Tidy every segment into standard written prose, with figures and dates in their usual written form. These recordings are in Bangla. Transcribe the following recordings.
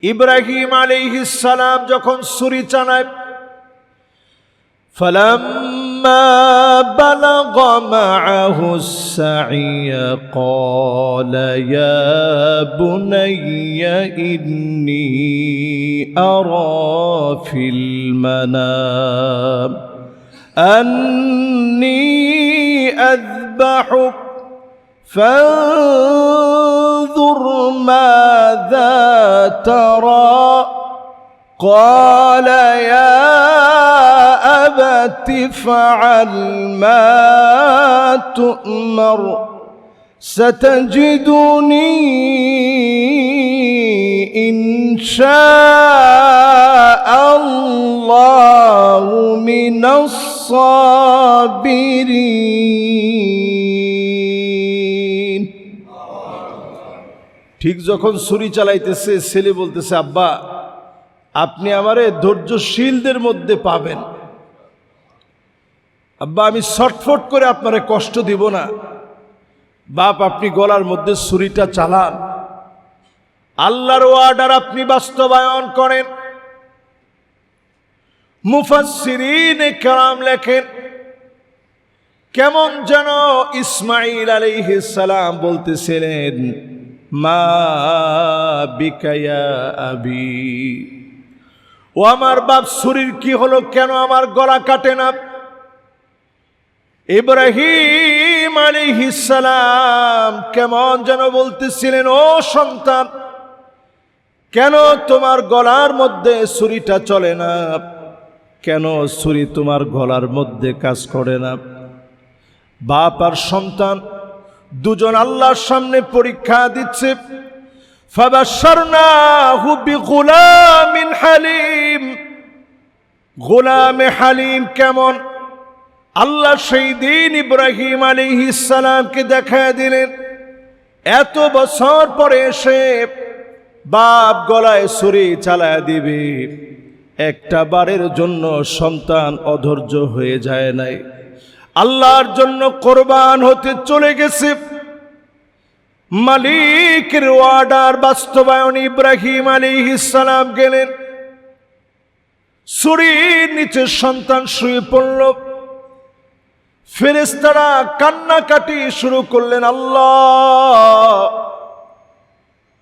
ইব্রাহিম আলাইহিস সালাম যখন ছুরি চালায়, ফালাম্মা বালাগা মাআহুস সাইয়া ক্বালা ইয়া বুনাইয়া ইন্নী আরা ফিল মানাম আন্নী আযবাহুক فانظر ماذا ترى قال يا أبت افعل ما تؤمر ستجدني إن شاء الله من الصابرين। ঠিক যখন ছুরি চালাইতেছে, ছেলে বলতেছে, আব্বা আপনি আমারে ধৈর্যশীলদের মধ্যে পাবেন। আব্বা আমি ছটফট করে আপনারে কষ্ট দিব না। বাপ আপনি গলার মধ্যে ছুরিটা চালান, আল্লাহর অর্ডার আপনি বাস্তবায়ন করেন। মুফাসসিরিন কেরাম লেখেন, কেমন যেন ইসমাঈল আলাইহিস সালাম বলতেছিলেন, মা বিকা ইয়া আবি, ও আমার বাপ ছুরির কি হলো, কেন আমার গলা কাটে না? ইব্রাহিম আলাইহিস সালাম কেমন যেন বলতেছিলেন, ও সন্তান কেন তোমার গলার মধ্যে ছুরিটা চলে না, কেন ছুরি তোমার গলার মধ্যে কাজ করে না? বাপ আর সন্তান দুজন আল্লাহর সামনে পরীক্ষা দিচ্ছে। ফাবাশশারনাহু বিগুলামিন হালিম। গোলামে হালিম কেমন? আল্লাহ সেই দিন ইব্রাহিম আলাইহিস সালামকে দেখায় দিলেন। এত বছর পরে এসে বাপ গলায় ছুরি চালায় দিবে, একটা বারের জন্য সন্তান অধৈর্য হয়ে যায় নাই, আল্লাহর জন্য কোরবান হতে চলে গেছে। মালিকের অর্ডার বাস্তবায়ন ইব্রাহিম আলাইহিস সালাম গেলেন। ছুরির নিচে সন্তান শুয়ে পড়ল। ফেরেশতারা কান্নাকাটি শুরু করলেন, আল্লাহ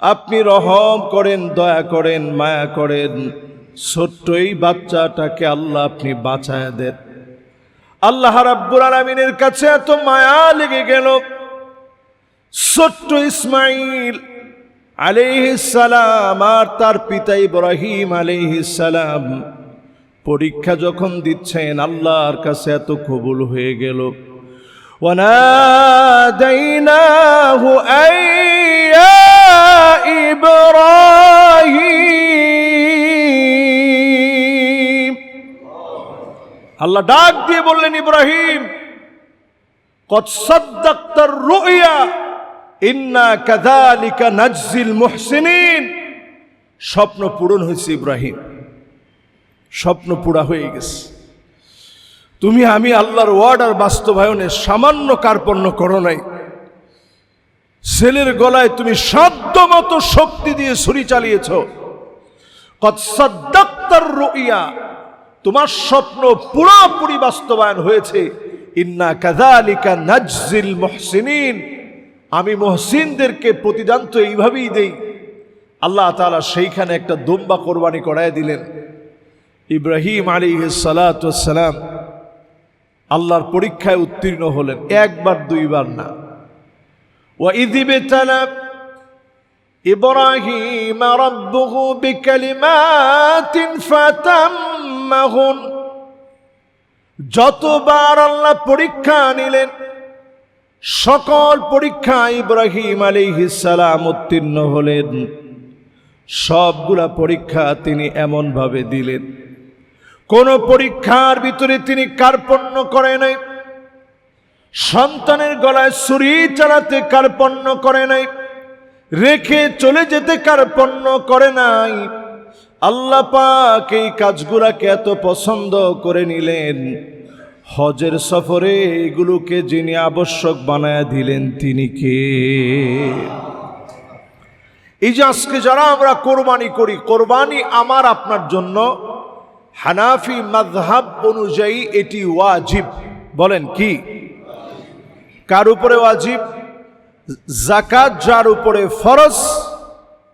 আপনি রহম করেন, দয়া করেন, মায়া করেন, ছোট্ট এই বাচ্চাটাকে আল্লাহ আপনি বাঁচায় দেন। আল্লাহ রাব্বুল আলামিনের কাছে এত মায়া লেগে গেল। ছোট্ট ইসমাঈল আলাইহিস সালাম আর তার পিতা ইব্রাহিম আলাইহিস সালাম পরীক্ষা যখন দিচ্ছেন, আল্লাহর কাছে এত কবুল হয়ে গেল। ওয়ানাদাইনাহু আইয়া ইব্রাহিম, আল্লাহ ডাক দিয়ে বললেন, ইব্রাহিম কদ সাদ্দাকতার রুইয়া ইন্না কাযালিকা নাজজিল মুহসিনিন। স্বপ্ন পূরণ হয়েছে ইব্রাহিম, স্বপ্ন পুরা হয়ে গেছে। তুমি আমি আল্লাহর অর্ডার বাস্তবায়নে সামান্য কার্পণ্য করো নাই। ছেলের গলায় তুমি সাধ্যমতো শক্তি দিয়ে ছুরি চালিয়েছ। কদ সাদ্দাকতার রুইয়া, তোমার স্বপ্ন পুরোপুরি বাস্তবায়ন হয়েছে। ইন্না কাযালিকা নাজজিল মুহসিনিন, আমি মুহসিনদেরকে প্রতিদান তো এইভাবেই দেই। আল্লাহ তাআলা সেইখানে একটা দুম্বা কোরবানি করায় দিলেন। ইব্রাহিম আলাইহিস সালাতু ওয়াস সালাম আল্লাহর পরীক্ষায় উত্তীর্ণ হলেন, একবার দুইবার না। ওয়া ইযিবতালা ইব্রাহিম রাব্বুহু বিকালিমাতিন ফাতাম্মাহুন, যতবার আল্লাহ পরীক্ষা নিলেন, সকল পরীক্ষা ইব্রাহিম আলাইহিস সালাম উত্তীর্ণ হলেন। সবগুলা পরীক্ষা তিনি এমন ভাবে দিলেন, কোন পরীক্ষার ভিতরে তিনি কার্পণ্য করে নাই। সন্তানের গলায় ছুরি চালাতে কার্পণ্য করে নাই, রেখে চলে যেতে কার্পণ্য করে নাই। আল্লাহ পাক এই কাজগুলাকে এত পছন্দ করে নিলেন, হজের সফরে এগুলোকে যিনি আবশ্যক বানায়া দিলেন তিনি কে? এই যে আজকে যারা আমরা কোরবানি করি, কোরবানি আমার আপনার জন্য হানাফি মাযহাব অনুযায়ী এটি ওয়াজিব। বলেন কি? কার উপরে ওয়াজিব? যাকাত যার উপরে ফরজ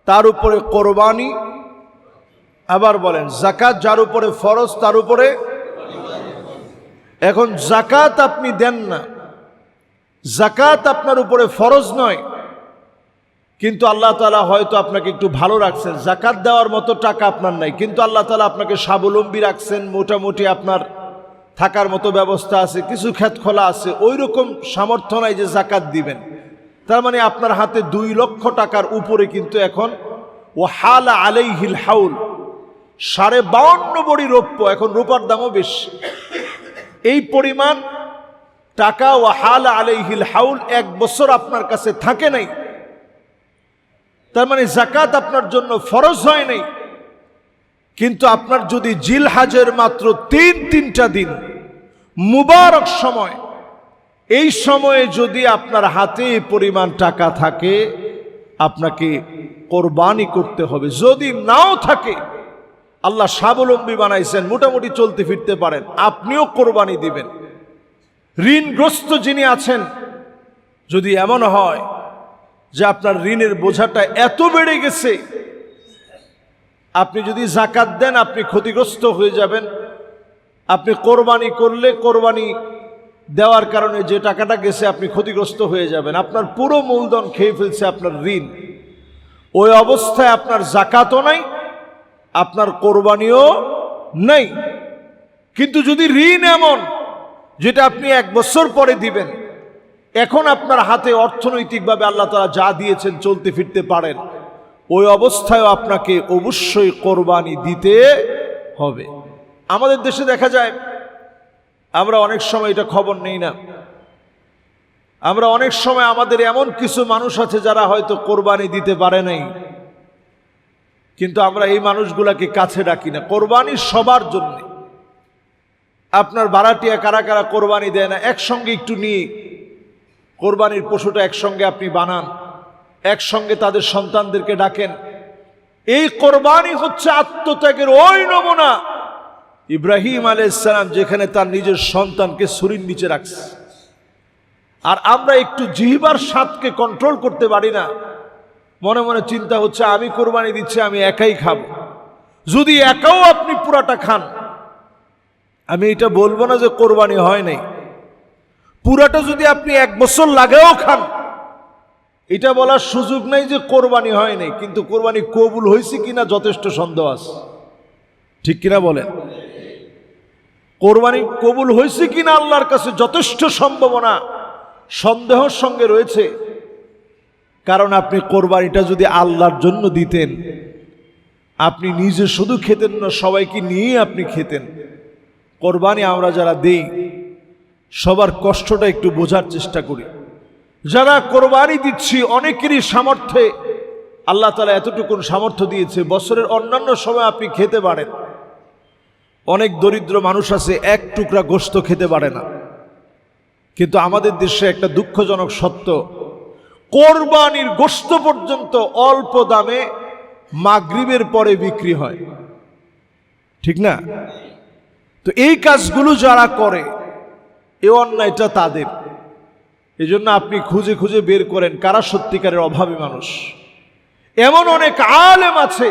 তার উপরে কোরবানি। আবার বলেন, যাকাত যার উপরে ফরজ তার উপরে। এখন যাকাত আপনি দেন না, যাকাত আপনার উপরে ফরজ নয়, কিন্তু আল্লাহ তাআলা হয়তো আপনাকে একটু ভালো রাখছেন, যাকাত দেওয়ার মতো টাকা আপনার নাই, কিন্তু আল্লাহ তাআলা আপনাকে স্বাবলম্বী রাখছেন, মোটামুটি আপনার থাকার মতো ব্যবস্থা আছে, কিছু ক্ষেত খোলা আছে, ওই রকম সামর্থ্য নাই যে যাকাত দিবেন। তার মানে আপনার হাতে 2 লক্ষ টাকার উপরে কিন্তু এখন ওয়াহালা আলাইহিল হাউল, 52.5 বড়ি রৌপ্য, এখন রূপার দামও বেশি, এই পরিমাণ টাকা ওয়াহালা আলাইহিল হাউল 1 বছর আপনার কাছে থাকে নাই। তার মানে যাকাত আপনার জন্য ফরজ হয় নাই, কিন্তু আপনার যদি জিলহাজের মাত্র 3টা দিন মুবারক সময়, এই সময়ে যদি আপনার হাতে পরিমাণ টাকা থাকে আপনাকে কোরবানি করতে হবে। যদি নাও থাকে, আল্লাহ স্বাবলম্বী বানাইছেন, মোটামুটি চলতে ফিরতে পারেন, আপনিও কোরবানি দিবেন। ঋণগ্রস্ত যিনি আছেন, যদি এমন হয় যে আপনার ঋণের বোঝাটা এত বেড়ে গেছে, আপনি যদি যাকাত দেন আপনি ক্ষতিগ্রস্ত হয়ে যাবেন। আপনি কোরবানি করলে কোরবানি দেওয়ার কারণে যে টাকাটা গেছে আপনি ক্ষতিগ্রস্ত হয়ে যাবেন, আপনার পুরো মূলধন খেয়ে ফেলছে আপনার ঋণ। ওই অবস্থায় আপনার যাকাতও নাই, আপনার কোরবানিও নাই। কিন্তু যদি ঋণ এমন যেটা আপনি 1 বছর পরে দিবেন, এখন আপনার হাতে অর্থনৈতিকভাবে আল্লাহ তাআলা যা দিয়েছেন চলতে ফিরতে পারেন, ওই অবস্থায়ও আপনাকে অবশ্যই কোরবানি দিতে হবে। আমাদের দেশে দেখা যায়, আমরা অনেক সময় এটা খবর নেই না, আমরা অনেক সময় আমাদের এমন কিছু মানুষ আছে যারা হয়তো কোরবানি দিতে পারে নাই, কিন্তু আমরা এই মানুষগুলাকে কাছে ডাকি না। কোরবানি সবার জন্য। আপনার ভাড়াটিয়া কারা কারা কোরবানি দেয় না, একসঙ্গে একটু নিয়ে কোরবানির পশুটা একসঙ্গে আপনি বানান, একসঙ্গে তাদের সন্তানদেরকে ডাকেন। এই কোরবানি হচ্ছে আত্মত্যাগের ওই নমুনা ইব্রাহিম আলাইহিস সালাম যেখানে তার নিজের সন্তানকে ছুরির নিচে রাখছে। আর আমরা একটু জিহ্বার স্বাদকে কন্ট্রোল করতে পারি না, মনে মনে চিন্তা হচ্ছে আমি কোরবানি দিচ্ছি, আমি একাই খাবো। যদি একাও আপনি পুরাটা খান, আমি এটা বলবো না যে কোরবানি হয় নাই, পুরাটা যদি আপনি 1 বছর লাগেও খান, এটা বলার সুযোগ নাই যে কোরবানি হয় নাই। কিন্তু কোরবানি কবুল হয়েছে কিনা যথেষ্ট সন্দেহ আছে, ঠিক কিনা বলেন? কোরবানি কবুল হয়েছে কিনা আল্লাহর কাছে যথেষ্ট সম্ভাবনা সন্দেহের সঙ্গে রয়েছে। কারণ আপনি কোরবানিটা যদি আল্লাহর জন্য দিতেন, আপনি নিজে শুধু খেতেন না, সবাইকে নিয়ে আপনি খেতেন। কোরবানি আমরা যারা দেই সবার কষ্টটা একটু বোঝার চেষ্টা করি। যারা কোরবানি দিচ্ছি অনেকেরই সামর্থ্যে আল্লাহ তাআলা এতটুকুন সামর্থ্য দিয়েছে, বছরের অন্যান্য সময় আপনি খেতে পারেন। অনেক দরিদ্র মানুষ আছে 1 টুকরা গোশত খেতে পারে না। কিন্তু আমাদের দেশে একটা দুঃখজনক সত্য, কোরবানির গোশত পর্যন্ত অল্প দামে মাগরিবের পরে বিক্রি হয়, ঠিক না? তো এই কাজগুলো যারা করে, এই অন্যায়টা তাদের। এই জন্য আপনি খুঁজে খুঁজে বের করেন কারা সত্যিকারের অভাবী মানুষ। এমন অনেক আলেম আছে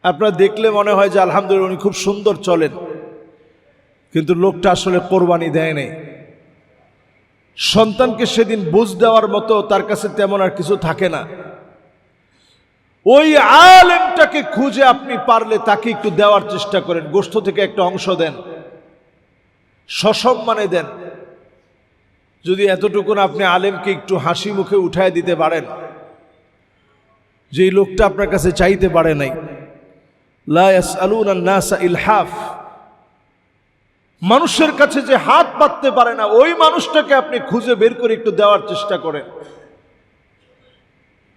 আপনারা দেখলে মনে হয় যে আলহামদুলিল্লাহ উনি খুব সুন্দর চলেন, কিন্তু লোকটা আসলে কোরবানি দেয় নাই। সন্তানকে সেদিন বুঝ দেওয়ার মতো তার কাছে তেমন আর কিছু থাকে না। ওই আলেমটাকে খুঁজে আপনি পারলে তাকে একটু দেওয়ার চেষ্টা করেন, গোশত থেকে একটা অংশ দেন, সসম্মানে দেন। যদি এতটুকুন আপনি আলেমকে একটু হাসি মুখে উঠায় দিতে পারেন যে এই লোকটা আপনার কাছে চাইতে পারে নাই, লা ইয়াসআলুনান নাসা ইলহাফ, মানুষের কাছে যে হাত পাততে পারে না, ওই মানুষটাকে আপনি খুঁজে বের করে একটু দেওয়ার চেষ্টা করেন।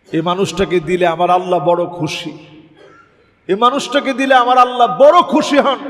এই মানুষটাকে দিলে আমার আল্লাহ বড় খুশি, এই মানুষটাকে দিলে আমার আল্লাহ বড় খুশি হন।